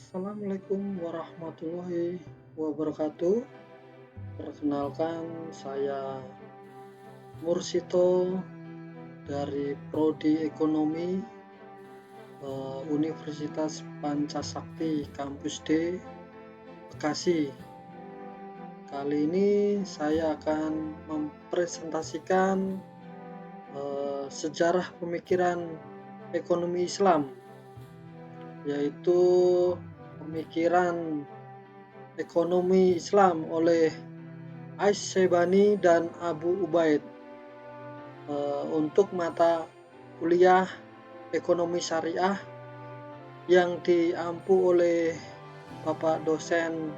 Assalamualaikum warahmatullahi wabarakatuh. Perkenalkan, saya Mursito dari Prodi Ekonomi Universitas Pancasakti Kampus D, Bekasi. Kali ini saya akan mempresentasikan sejarah pemikiran ekonomi Islam, yaitu pemikiran ekonomi Islam oleh Asy-Syaibani dan Abu Ubaid untuk mata kuliah ekonomi syariah yang diampu oleh Bapak dosen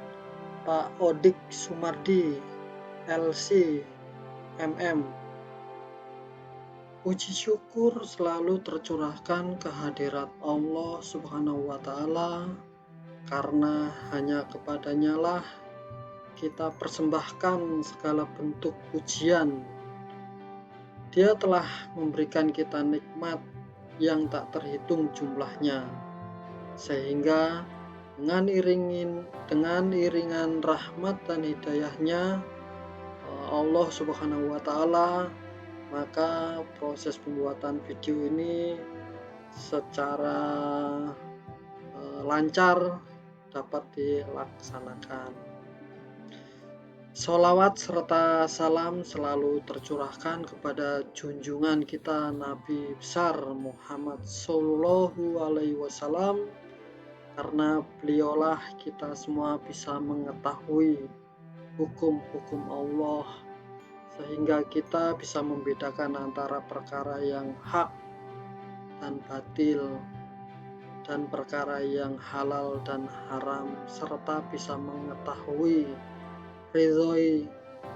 Pak Odik Sumardi LC MM. Puji syukur selalu tercurahkan kehadirat Allah Subhanahu wa Ta'ala, karena hanya kepadanya lah kita persembahkan segala bentuk pujian. Dia telah memberikan kita nikmat yang tak terhitung jumlahnya, sehingga dengan iringan rahmat dan hidayahnya Allah Subhanahu wa Ta'ala, maka proses pembuatan video ini secara lancar dapat dilaksanakan. Sholawat serta salam selalu tercurahkan kepada junjungan kita Nabi besar Muhammad Sallallahu Alaihi Wasallam, karena beliaulah kita semua bisa mengetahui hukum-hukum Allah, sehingga kita bisa membedakan antara perkara yang hak dan batil, dan perkara yang halal dan haram, serta bisa mengetahui ridhoi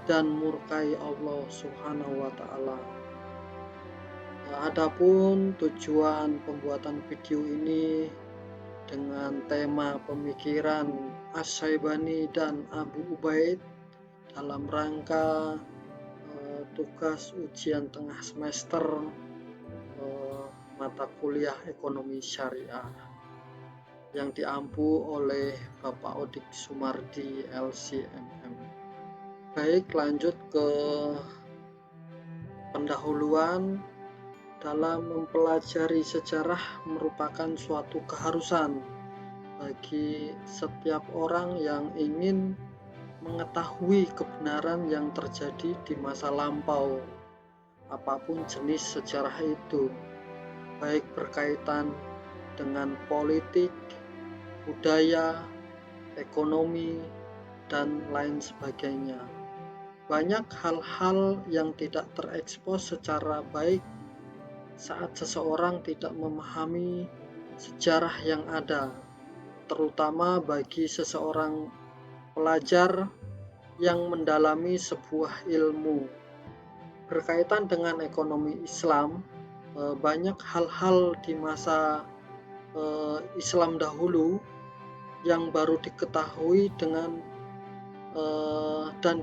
dan murkai Allah Subhanahu wa Ta'ala. Adapun tujuan pembuatan video ini dengan tema pemikiran Asy-Syaibani dan Abu Ubaid dalam rangka tugas ujian tengah semester mata kuliah ekonomi syariah yang diampu oleh Bapak Odik Sumardi LCMM. Baik, lanjut ke pendahuluan. Dalam mempelajari sejarah merupakan suatu keharusan bagi setiap orang yang ingin mengetahui kebenaran yang terjadi di masa lampau, apapun jenis sejarah itu, baik berkaitan dengan politik, budaya, ekonomi, dan lain sebagainya. Banyak hal-hal yang tidak terekspos secara baik saat seseorang tidak memahami sejarah yang ada, terutama bagi seseorang pelajar yang mendalami sebuah ilmu. Berkaitan dengan ekonomi Islam, banyak hal-hal di masa Islam dahulu yang baru diketahui dan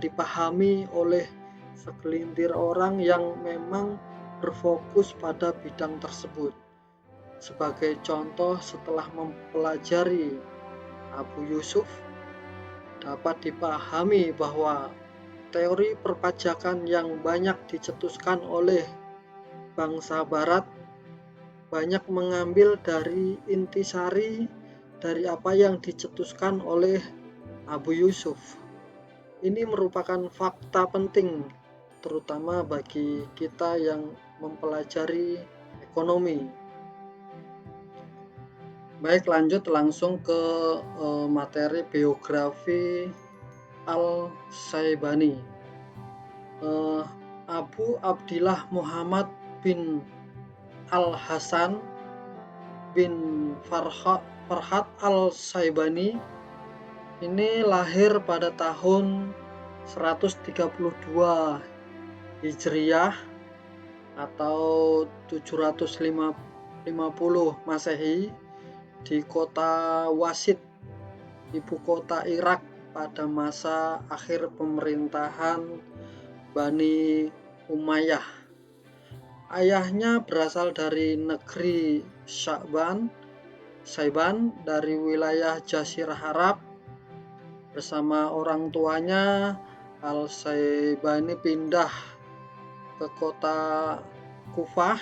dipahami oleh segelintir orang yang memang berfokus pada bidang tersebut. Sebagai contoh, setelah mempelajari Abu Yusuf, dapat dipahami bahwa teori perpajakan yang banyak dicetuskan oleh bangsa Barat banyak mengambil dari intisari dari apa yang dicetuskan oleh Abu Yusuf. Ini merupakan fakta penting, terutama bagi kita yang mempelajari ekonomi. Baik, lanjut langsung ke materi biografi Al-Syaibani. Abu Abdillah Muhammad bin Al-Hasan bin Farhat Al-Syaibani ini lahir pada tahun 132 Hijriah atau 750 Masehi di kota Wasit, ibu kota Irak, pada masa akhir pemerintahan Bani Umayyah. Ayahnya berasal dari negeri Sya'ban Saiban dari wilayah Jazirah Arab. Bersama orang tuanya, Al-Saibani pindah ke kota Kufah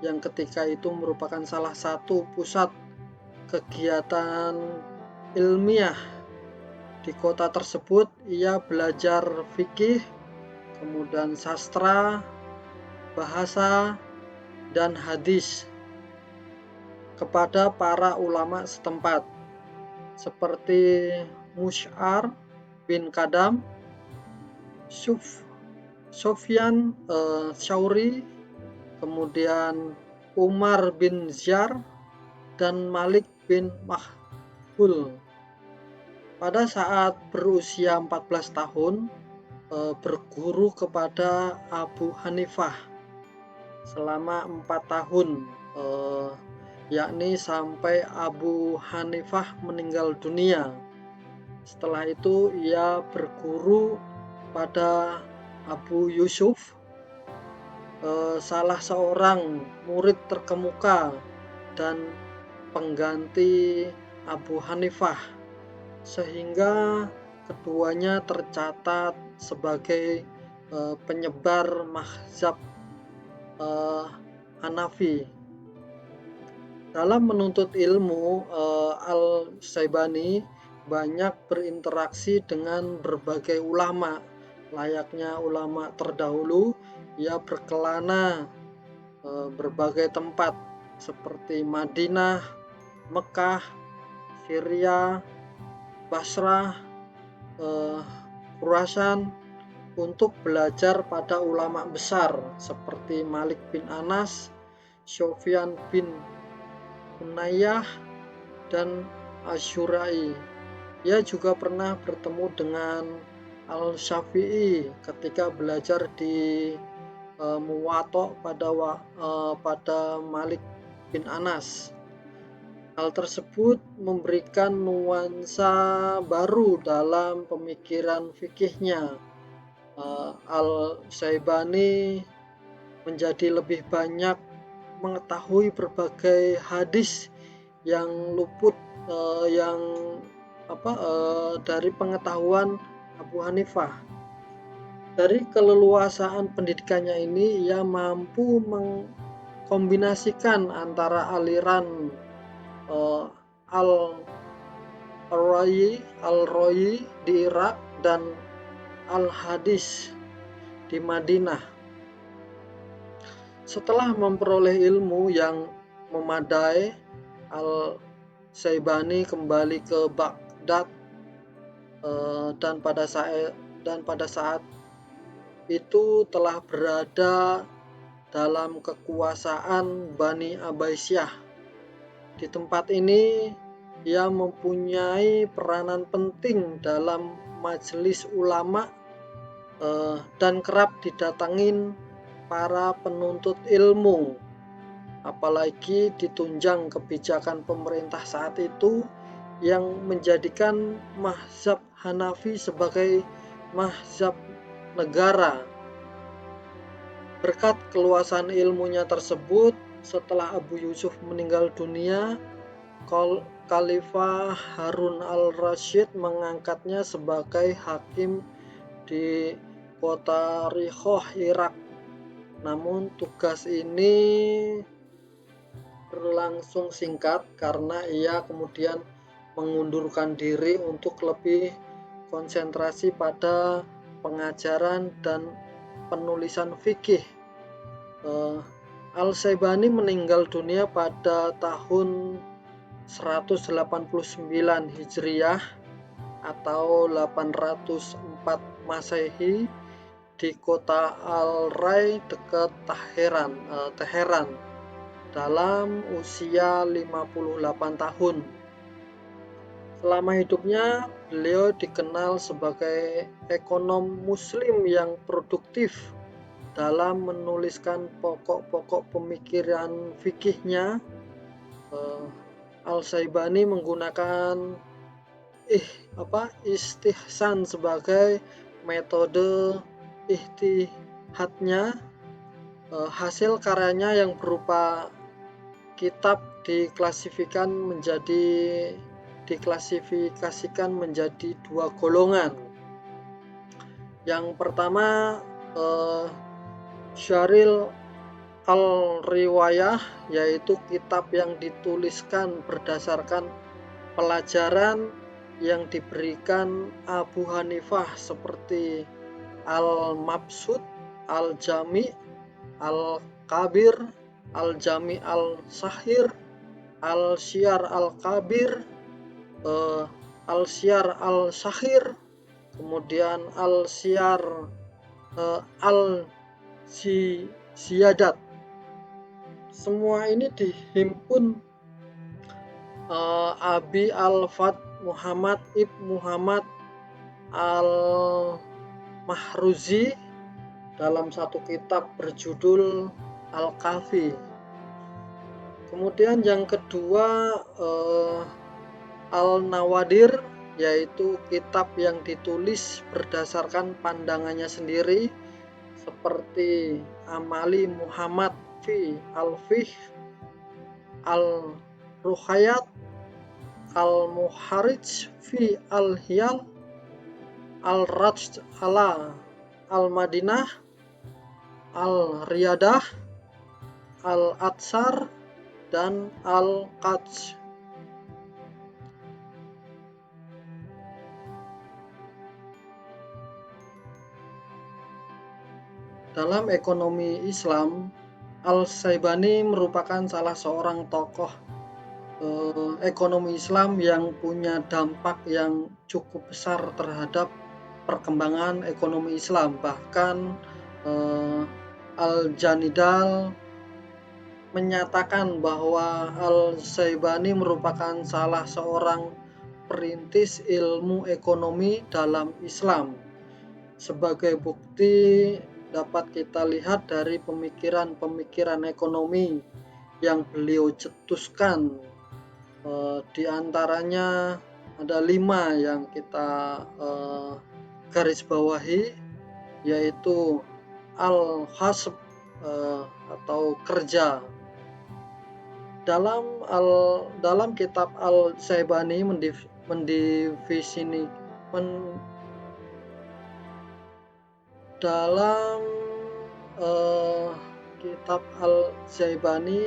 yang ketika itu merupakan salah satu pusat kegiatan ilmiah. Di kota tersebut ia belajar fikih, kemudian sastra, bahasa, dan hadis kepada para ulama setempat seperti Musy'ar bin Kadam, Sufyan Tsauri, kemudian Umar bin Ziyar, dan Malik bin Makhul. Pada saat berusia 14 tahun, berguru kepada Abu Hanifah selama 4 tahun, yakni sampai Abu Hanifah meninggal dunia. Setelah itu ia berguru pada Abu Yusuf, salah seorang murid terkemuka dan pengganti Abu Hanifah, sehingga keduanya tercatat sebagai penyebar mazhab Hanafi. Dalam menuntut ilmu, Al-Saibani banyak berinteraksi dengan berbagai ulama. Layaknya ulama terdahulu, ia berkelana berbagai tempat seperti Madinah, Mekah, Syria, Basrah, Khurasan untuk belajar pada ulama besar seperti Malik bin Anas, Sufyan bin Unayyah, dan Asy'ari. Ia juga pernah bertemu dengan Al-Syafi'i ketika belajar di Muwatta pada Malik bin Anas. Hal tersebut memberikan nuansa baru dalam pemikiran fikihnya. Al-Saibani menjadi lebih banyak mengetahui berbagai hadis yang luput dari pengetahuan Abu Hanifah. Dari keleluasaan pendidikannya ini, ia mampu mengkombinasikan antara aliran Al-Rayi di Irak dan Al-Hadis di Madinah. Setelah memperoleh ilmu yang memadai, Al-Saibani kembali ke Baghdad dan pada saat itu telah berada dalam kekuasaan Bani Abbasiyah. Di tempat ini ia mempunyai peranan penting dalam majelis ulama dan kerap didatangin para penuntut ilmu, apalagi ditunjang kebijakan pemerintah saat itu yang menjadikan mazhab Hanafi sebagai mazhab negara. Berkat keluasan ilmunya tersebut, setelah Abu Yusuf meninggal dunia, Khalifah Harun al-Rasyid mengangkatnya sebagai hakim di kota Rihoh, Irak. Namun tugas ini berlangsung singkat karena ia kemudian mengundurkan diri untuk lebih konsentrasi pada pengajaran dan penulisan fikih. Al-Saibani meninggal dunia pada tahun 189 Hijriah atau 804 Masehi di kota Al-Ray dekat Teheran dalam usia 58 tahun. Selama hidupnya, beliau dikenal sebagai ekonom muslim yang produktif dalam menuliskan pokok-pokok pemikiran fikihnya. Al-Saibani menggunakan istihsan sebagai metode ijtihadnya. Hasil karyanya yang berupa kitab diklasifikasikan menjadi dua golongan. Yang pertama Syaril al-Riwayah, yaitu kitab yang dituliskan berdasarkan pelajaran yang diberikan Abu Hanifah seperti Al-Mabsut, Al-Jami, Al-Kabir, Al-Jami Al-Sahir, Al-Syar Al-Kabir, Al-Syar Al-Sahir, kemudian Al-Syar Al-Ziyadat. Semua ini dihimpun Abi Al-Fat Muhammad Ibn Muhammad Al-Mahruzi dalam satu kitab berjudul Al-Kafi. Kemudian yang kedua Al-Nawadir, yaitu kitab yang ditulis berdasarkan pandangannya sendiri seperti Amali Muhammad fi Al-Fiqh, Al-Ruhayat, Al-Muharrij fi Al-Hiyal, Al-Rajd ala Al-Madinah, Al-Riyadah, Al-Atsar, dan Al-Qadj. Dalam ekonomi Islam, Al-Syaibani merupakan salah seorang tokoh ekonomi Islam yang punya dampak yang cukup besar terhadap perkembangan ekonomi Islam. Bahkan Al-Janidal menyatakan bahwa Al-Syaibani merupakan salah seorang perintis ilmu ekonomi dalam Islam. Sebagai bukti dapat kita lihat dari pemikiran-pemikiran ekonomi yang beliau cetuskan. Di antaranya ada 5 yang kita garis bawahi, yaitu al-hasb atau kerja. Dalam kitab Al-Syaibani kitab Al-Syaibani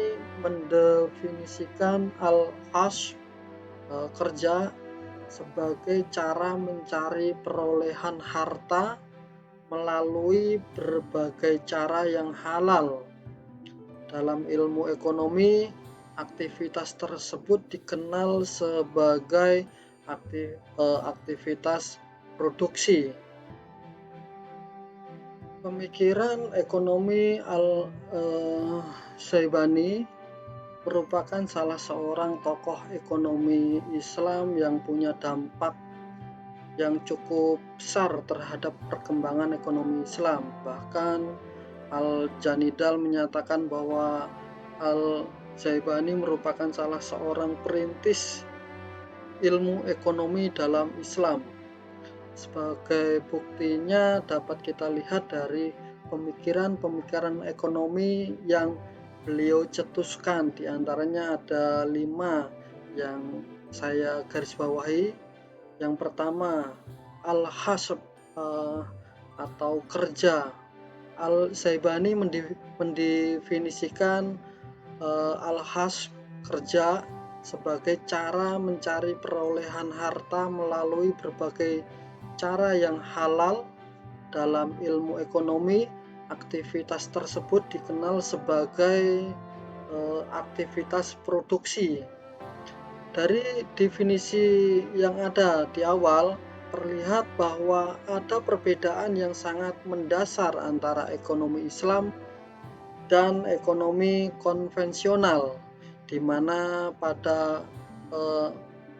mendefinisikan al-hasb kerja sebagai cara mencari perolehan harta melalui berbagai cara yang halal. Dalam ilmu ekonomi, aktivitas tersebut dikenal sebagai aktivitas produksi. Pemikiran ekonomi Al-Syaibani merupakan salah seorang tokoh ekonomi Islam yang punya dampak yang cukup besar terhadap perkembangan ekonomi Islam. Bahkan Al-Janidal menyatakan bahwa Al-Syaibani merupakan salah seorang perintis ilmu ekonomi dalam Islam. Sebagai buktinya dapat kita lihat dari pemikiran-pemikiran ekonomi yang beliau cetuskan. Di antaranya ada 5 yang saya garis bawahi. Yang pertama, al-hasb atau kerja. Al-Syaibani mendefinisikan al-hasb kerja sebagai cara mencari perolehan harta melalui berbagai cara yang halal. Dalam ilmu ekonomi, aktivitas tersebut dikenal sebagai aktivitas produksi. Dari definisi yang ada di awal, terlihat bahwa ada perbedaan yang sangat mendasar antara ekonomi Islam dan ekonomi konvensional, di mana pada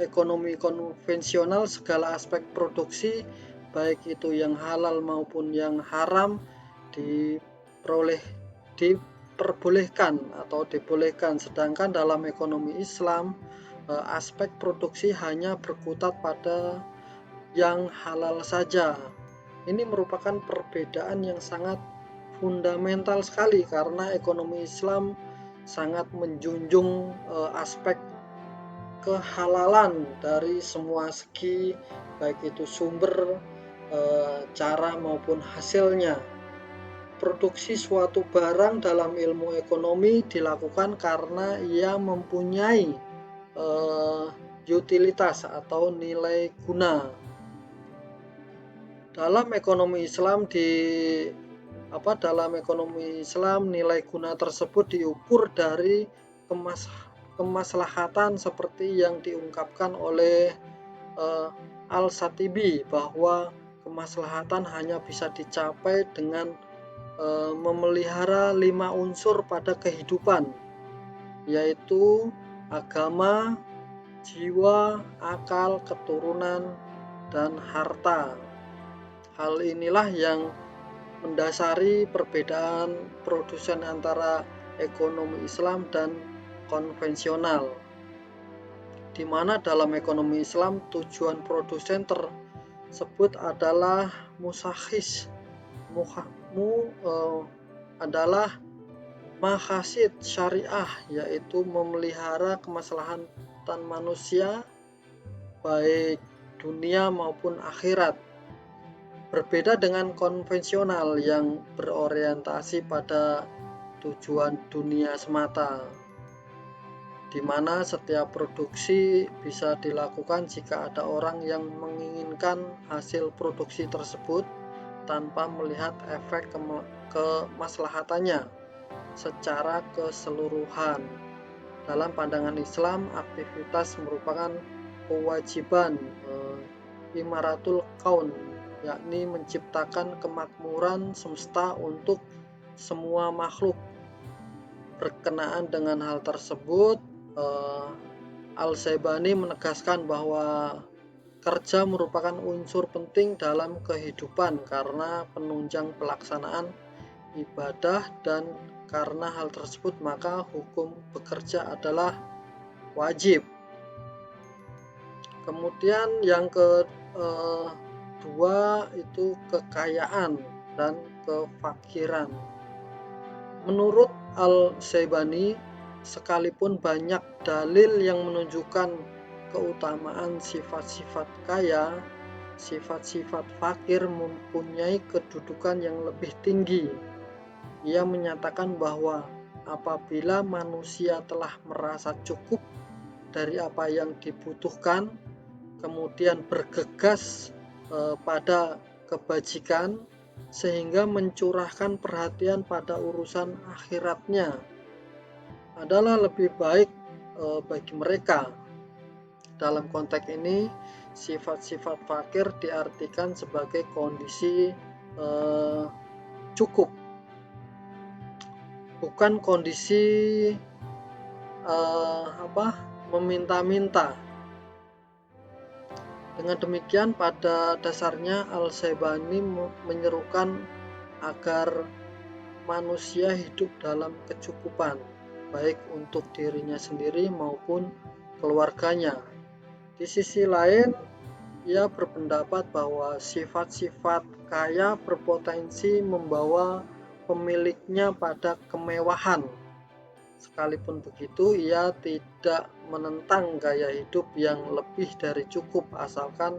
ekonomi konvensional segala aspek produksi, baik itu yang halal maupun yang haram, diperbolehkan atau dibolehkan. Sedangkan dalam ekonomi Islam, aspek produksi hanya berkutat pada yang halal saja. Ini merupakan perbedaan yang sangat fundamental sekali, karena ekonomi Islam sangat menjunjung aspek kehalalan dari semua segi, baik itu sumber, cara maupun hasilnya. Produksi suatu barang dalam ilmu ekonomi dilakukan karena ia mempunyai utilitas atau nilai guna. Dalam ekonomi Islam nilai guna tersebut diukur dari kemaslahatan seperti yang diungkapkan oleh Al-Shatibi, bahwa kemaslahatan hanya bisa dicapai dengan memelihara 5 unsur pada kehidupan, yaitu agama, jiwa, akal, keturunan, dan harta. Hal inilah yang mendasari perbedaan produsen antara ekonomi Islam dan konvensional, di mana dalam ekonomi Islam tujuan produsen tersebut adalah adalah maqasid syariah, yaitu memelihara kemaslahatan manusia baik dunia maupun akhirat. Berbeda dengan konvensional yang berorientasi pada tujuan dunia semata, di mana setiap produksi bisa dilakukan jika ada orang yang menginginkan hasil produksi tersebut tanpa melihat efek kemaslahatannya secara keseluruhan. Dalam pandangan Islam, aktivitas merupakan kewajiban imaratul kaun, yakni menciptakan kemakmuran semesta untuk semua makhluk. Berkenaan dengan hal tersebut, Al-Syaibani menegaskan bahwa kerja merupakan unsur penting dalam kehidupan karena penunjang pelaksanaan ibadah, dan karena hal tersebut maka hukum bekerja adalah wajib. Kemudian yang kedua itu kekayaan dan kefakiran. Menurut Al-Syaibani, sekalipun banyak dalil yang menunjukkan keutamaan sifat-sifat kaya, sifat-sifat fakir mempunyai kedudukan yang lebih tinggi. Ia menyatakan bahwa apabila manusia telah merasa cukup dari apa yang dibutuhkan, kemudian bergegas pada kebajikan sehingga mencurahkan perhatian pada urusan akhiratnya, adalah lebih baik bagi mereka. Dalam konteks ini, sifat-sifat fakir diartikan sebagai kondisi cukup, bukan kondisi meminta-minta. Dengan demikian, pada dasarnya Al-Syaibani menyerukan agar manusia hidup dalam kecukupan, baik untuk dirinya sendiri maupun keluarganya. Di sisi lain, ia berpendapat bahwa sifat-sifat kaya berpotensi membawa pemiliknya pada kemewahan. Sekalipun begitu, ia tidak menentang gaya hidup yang lebih dari cukup asalkan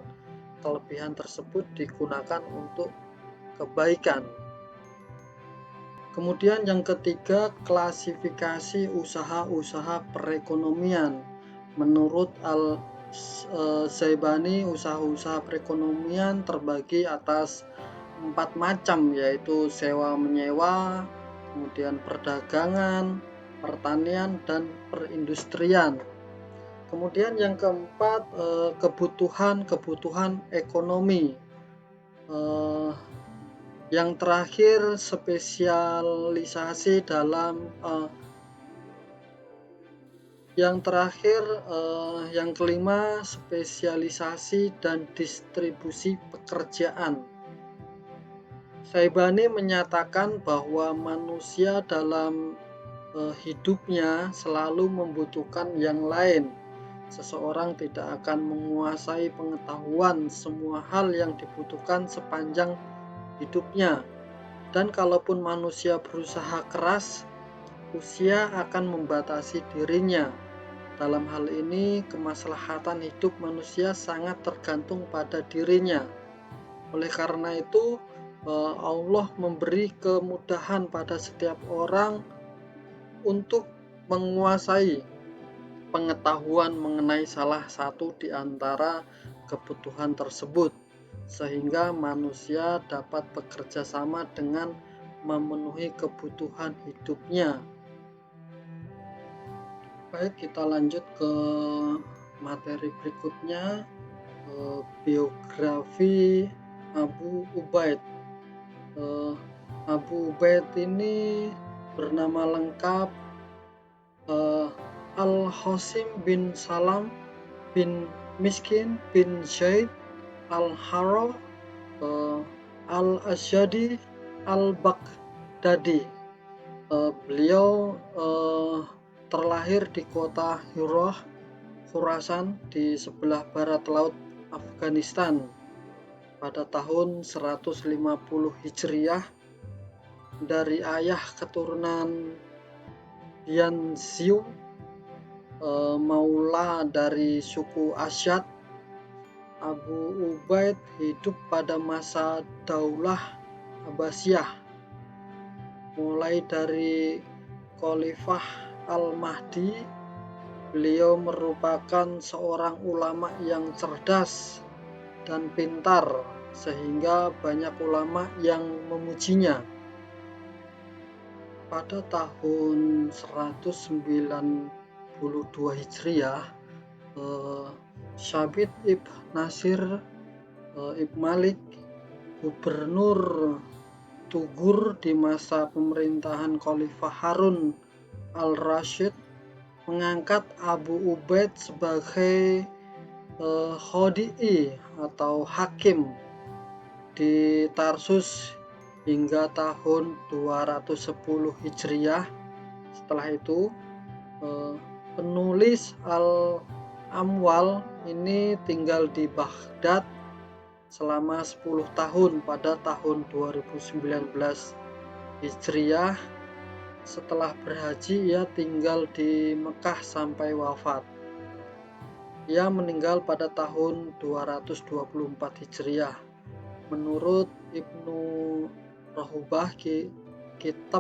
kelebihan tersebut digunakan untuk kebaikan. Kemudian yang ketiga, klasifikasi usaha-usaha perekonomian. Menurut Al-Syaibani, usaha-usaha perekonomian terbagi atas 4 macam, yaitu sewa-menyewa, kemudian perdagangan, pertanian, dan perindustrian. Kemudian yang keempat, kebutuhan ekonomi. Yang terakhir, spesialisasi dalam yang kelima, spesialisasi dan distribusi pekerjaan. Syaibani menyatakan bahwa manusia dalam hidupnya selalu membutuhkan yang lain. Seseorang tidak akan menguasai pengetahuan semua hal yang dibutuhkan sepanjang hidupnya. Dan kalaupun manusia berusaha keras, usia akan membatasi dirinya. Dalam hal ini, kemaslahatan hidup manusia sangat tergantung pada dirinya. Oleh karena itu, Allah memberi kemudahan pada setiap orang untuk menguasai pengetahuan mengenai salah satu di antara kebutuhan tersebut, sehingga manusia dapat bekerja sama dengan memenuhi kebutuhan hidupnya. Baik, kita lanjut ke materi berikutnya, biografi Abu Ubaid. Abu Ubaid ini bernama lengkap Al-Hasim bin Salam bin Miskin bin Zaid Al-Harra Al-Asyadi Al-Baghdadi. Beliau terlahir di kota Hirah, Khurasan di sebelah barat laut Afghanistan pada tahun 150 Hijriah dari ayah keturunan Yanziu, maula dari suku Asyad. Abu Ubaid hidup pada masa Daulah Abbasiyah, mulai dari Khalifah Al-Mahdi. Beliau merupakan seorang ulama yang cerdas dan pintar, sehingga banyak ulama yang memujinya. Pada tahun 192 Hijriah, Syabit ibn Nasir ibn Malik, gubernur Tugur di masa pemerintahan Khalifah Harun al-Rasyid, mengangkat Abu Ubaid sebagai khodi'i atau hakim di Tarsus hingga tahun 210 Hijriah. Setelah itu, penulis Al-Amwal ini tinggal di Baghdad selama 10 tahun pada tahun 2019 Hijriah. Setelah berhaji, ia tinggal di Mekah sampai wafat. Ia meninggal pada tahun 224 Hijriah. Menurut Ibnu Rahubah, kita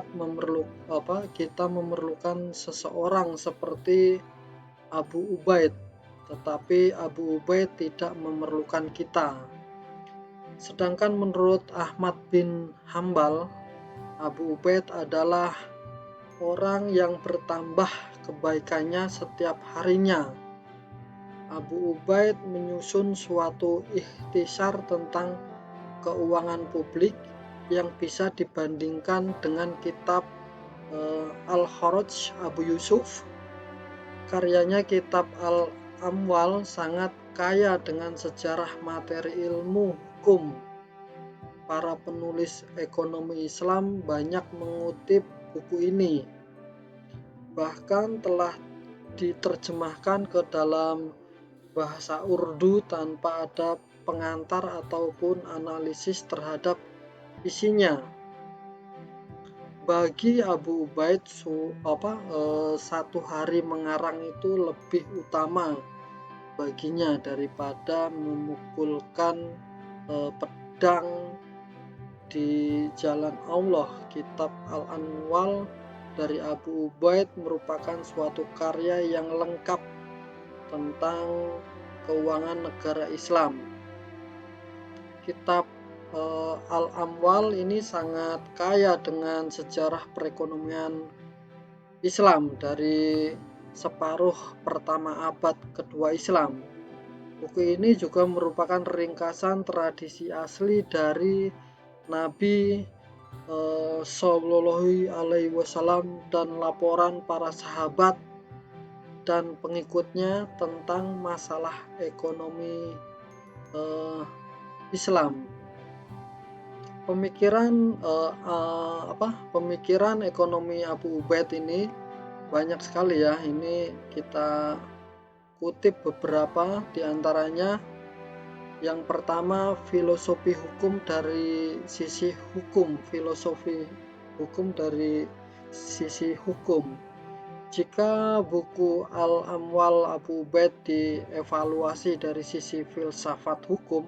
memerlukan seseorang seperti Abu Ubaid, tetapi Abu Ubaid tidak memerlukan kita. Sedangkan menurut Ahmad bin Hambal, Abu Ubaid adalah orang yang bertambah kebaikannya setiap harinya. Abu Ubaid menyusun suatu ikhtisar tentang keuangan publik yang bisa dibandingkan dengan kitab Al-Kharaj Abu Yusuf. Karyanya kitab Al-Amwal sangat kaya dengan sejarah materi ilmu hukum. Para penulis ekonomi Islam banyak mengutip buku ini, bahkan telah diterjemahkan ke dalam bahasa Urdu tanpa ada pengantar ataupun analisis terhadap isinya. Bagi Abu Ubaid, satu hari mengarang itu lebih utama baginya daripada memukulkan pedang di jalan Allah. Kitab Al-Anwal dari Abu Ubaid merupakan suatu karya yang lengkap tentang keuangan negara Islam. Kitab Al-Amwal ini sangat kaya dengan sejarah perekonomian Islam dari separuh pertama abad kedua Islam. Buku ini juga merupakan ringkasan tradisi asli dari Nabi Shallallahu Alaihi Wasallam dan laporan para sahabat dan pengikutnya tentang masalah ekonomi Islam. Pemikiran ekonomi Abu Ubaid ini banyak sekali ya. Ini kita kutip beberapa di antaranya. Yang pertama, filosofi hukum dari sisi hukum, filosofi hukum dari sisi hukum. Jika buku Al-Amwal Abu Ubaid dievaluasi dari sisi filsafat hukum,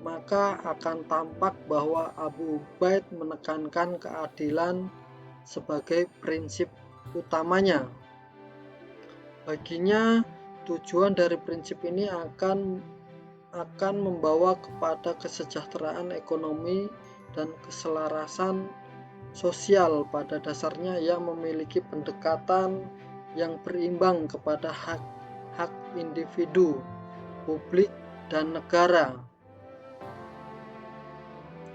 maka akan tampak bahwa Abu Ubaid menekankan keadilan sebagai prinsip utamanya. Baginya, tujuan dari prinsip ini akan membawa kepada kesejahteraan ekonomi dan keselarasan sosial pada dasarnya yang memiliki pendekatan yang berimbang kepada hak individu, publik, dan negara.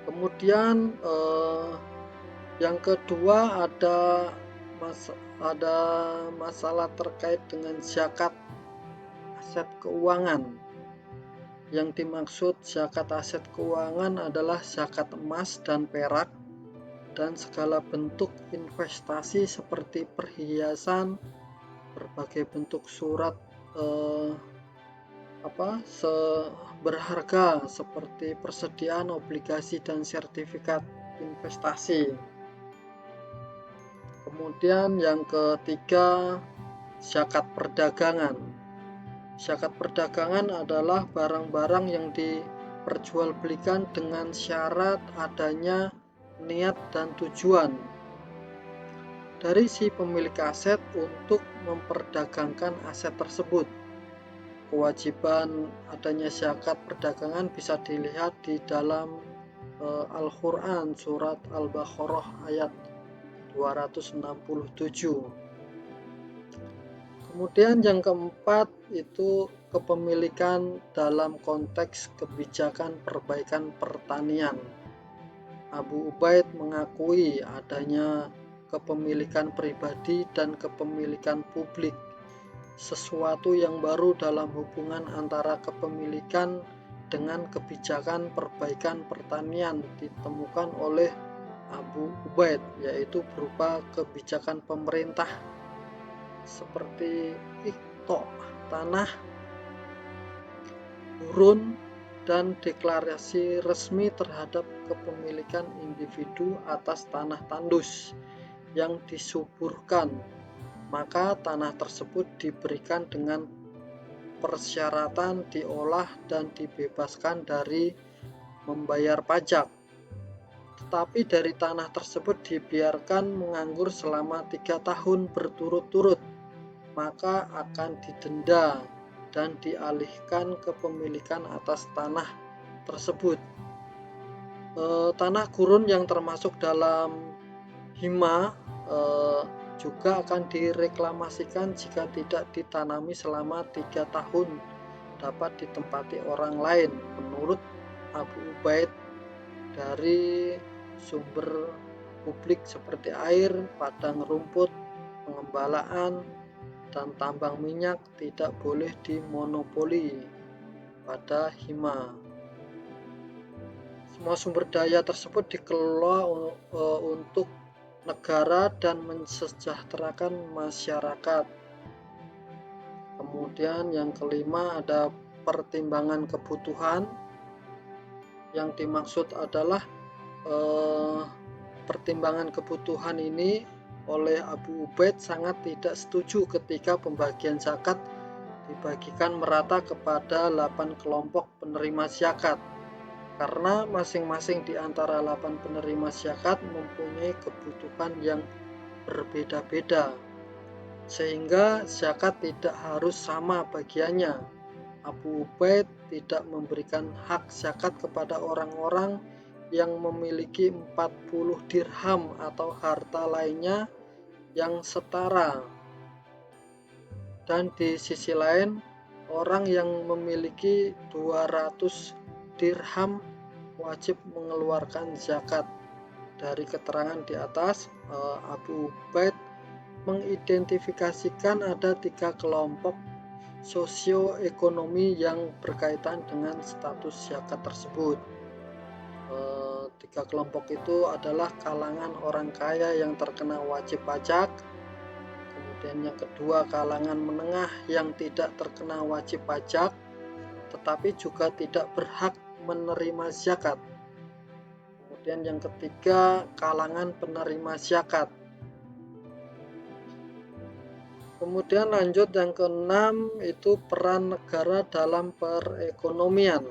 Kemudian yang kedua ada masalah terkait dengan zakat aset keuangan. Yang dimaksud zakat aset keuangan adalah zakat emas dan perak dan segala bentuk investasi seperti perhiasan, berbagai bentuk surat berharga seperti persediaan obligasi dan sertifikat investasi. Kemudian yang ketiga, zakat perdagangan. Zakat perdagangan adalah barang-barang yang diperjualbelikan dengan syarat adanya niat dan tujuan dari si pemilik aset untuk memperdagangkan aset tersebut. Kewajiban adanya zakat perdagangan bisa dilihat di dalam Al-Quran surat Al-Baqarah ayat 267. Kemudian yang keempat itu kepemilikan dalam konteks kebijakan perbaikan pertanian. Abu Ubaid mengakui adanya kepemilikan pribadi dan kepemilikan publik, sesuatu yang baru dalam hubungan antara kepemilikan dengan kebijakan perbaikan pertanian ditemukan oleh Abu Ubaid, yaitu berupa kebijakan pemerintah seperti iktok tanah, gurun, dan deklarasi resmi terhadap kepemilikan individu atas tanah tandus yang disuburkan. Maka tanah tersebut diberikan dengan persyaratan diolah dan dibebaskan dari membayar pajak. Tetapi dari tanah tersebut dibiarkan menganggur selama 3 tahun berturut-turut, maka akan didenda dan dialihkan kepemilikan atas tanah tersebut. Tanah gurun yang termasuk dalam hima juga akan direklamasikan jika tidak ditanami selama 3 tahun dapat ditempati orang lain, menurut Abu Ubaid. Dari sumber publik seperti air, padang rumput, pengembalaan, dan tambang minyak tidak boleh dimonopoli pada hima. Semua sumber daya tersebut dikelola untuk negara dan mensejahterakan masyarakat. Kemudian yang kelima ada pertimbangan kebutuhan. Yang dimaksud adalah pertimbangan kebutuhan ini oleh Abu Ubaid sangat tidak setuju ketika pembagian zakat dibagikan merata kepada 8 kelompok penerima zakat, karena masing-masing di antara 8 penerima zakat mempunyai kebutuhan yang berbeda-beda, sehingga zakat tidak harus sama bagiannya. Abu Ubaid tidak memberikan hak zakat kepada orang-orang yang memiliki 40 dirham atau harta lainnya yang setara. Dan di sisi lain, orang yang memiliki 200 dirham wajib mengeluarkan zakat. Dari keterangan di atas, Abu Ubaid mengidentifikasikan ada 3 kelompok sosioekonomi yang berkaitan dengan status zakat tersebut. 3 kelompok itu adalah kalangan orang kaya yang terkena wajib pajak, kemudian yang kedua kalangan menengah yang tidak terkena wajib pajak tetapi juga tidak berhak menerima zakat, kemudian yang ketiga kalangan penerima zakat. Kemudian lanjut yang keenam itu peran negara dalam perekonomian.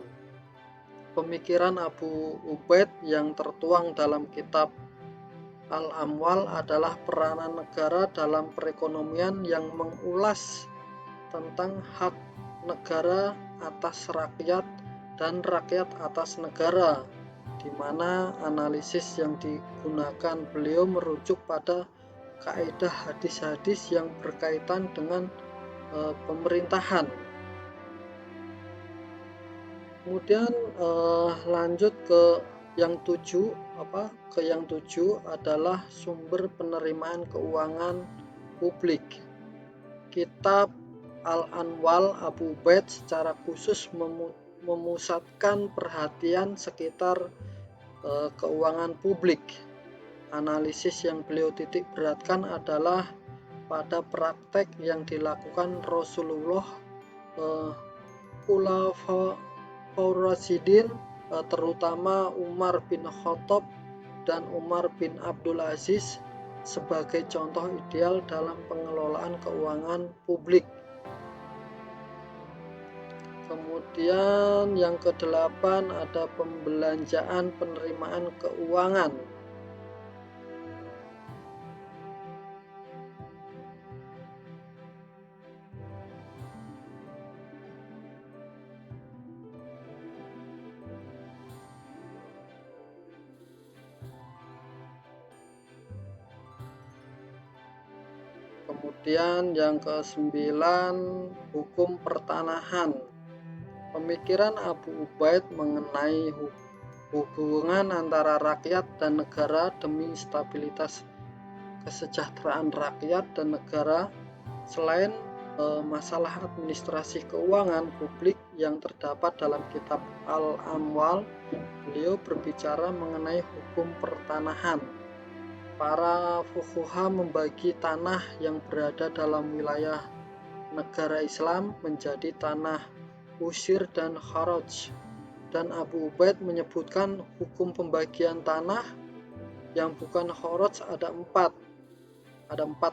Pemikiran Abu Ubaid yang tertuang dalam kitab Al-Amwal adalah peranan negara dalam perekonomian yang mengulas tentang hak negara atas rakyat dan rakyat atas negara, di mana analisis yang digunakan beliau merujuk pada kaidah hadis-hadis yang berkaitan dengan pemerintahan. Kemudian lanjut ke yang tujuh adalah sumber penerimaan keuangan publik. Kitab Al-Anwal Abu Ubaid secara khusus memusatkan perhatian sekitar keuangan publik. Analisis yang beliau titik beratkan adalah pada praktek yang dilakukan Rasulullah, Khulafaur Rasyidin, terutama Umar bin Khattab dan Umar bin Abdul Aziz sebagai contoh ideal dalam pengelolaan keuangan publik. Kemudian yang kedelapan ada pembelanjaan penerimaan keuangan. Kemudian yang ke-9 hukum pertanahan. Pemikiran Abu Ubaid mengenai hubungan antara rakyat dan negara demi stabilitas kesejahteraan rakyat dan negara. Selain masalah administrasi keuangan publik yang terdapat dalam kitab Al-Amwal, beliau berbicara mengenai hukum pertanahan. Para fuqaha membagi tanah yang berada dalam wilayah negara Islam menjadi tanah usir dan kharaj, dan Abu Ubaid menyebutkan hukum pembagian tanah yang bukan kharaj ada empat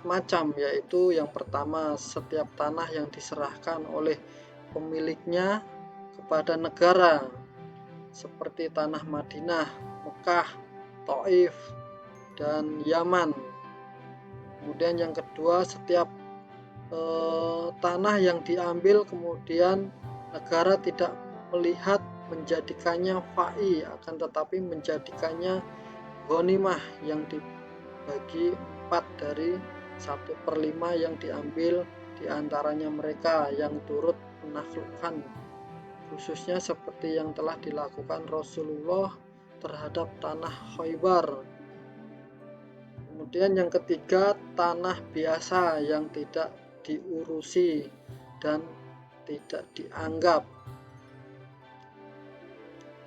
macam, yaitu yang pertama, setiap tanah yang diserahkan oleh pemiliknya kepada negara seperti tanah Madinah, Mekah, Taif, dan Yaman. Kemudian yang kedua, setiap tanah yang diambil kemudian negara tidak melihat menjadikannya fa'i, akan tetapi menjadikannya ghanimah yang dibagi 4 dari 1/5 yang diambil diantaranya mereka yang turut menaklukkan, khususnya seperti yang telah dilakukan Rasulullah terhadap tanah Khaybar. Kemudian yang ketiga, tanah biasa yang tidak diurusi dan tidak dianggap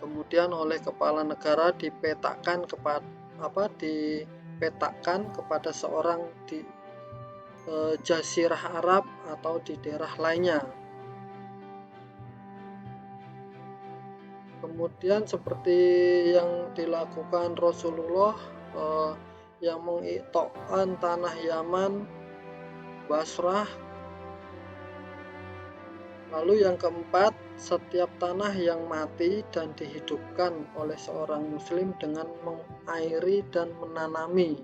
kemudian oleh kepala negara dipetakan kepada seorang di Jazirah Arab atau di daerah lainnya. Kemudian seperti yang dilakukan Rasulullah yang mengiktokan tanah Yaman, Basrah. Lalu yang keempat, setiap tanah yang mati dan dihidupkan oleh seorang muslim dengan mengairi dan menanami.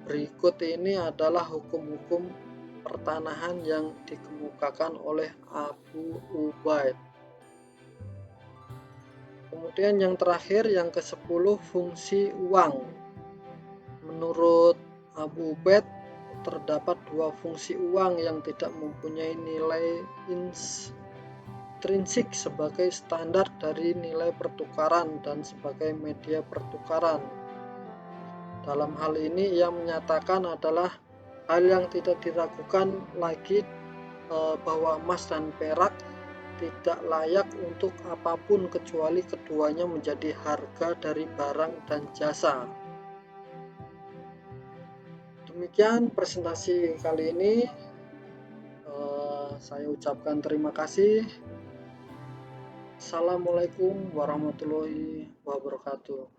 Berikut ini adalah hukum-hukum pertanahan yang dikemukakan oleh Abu Ubaid. Kemudian yang terakhir, yang ke-10, fungsi uang. Menurut Abu Ubaid, terdapat 2 fungsi uang yang tidak mempunyai nilai intrinsik sebagai standar dari nilai pertukaran dan sebagai media pertukaran. Dalam hal ini ia menyatakan adalah hal yang tidak diragukan lagi bahwa emas dan perak tidak layak untuk apapun kecuali keduanya menjadi harga dari barang dan jasa. Demikian presentasi kali ini. Saya ucapkan terima kasih. Assalamualaikum warahmatullahi wabarakatuh.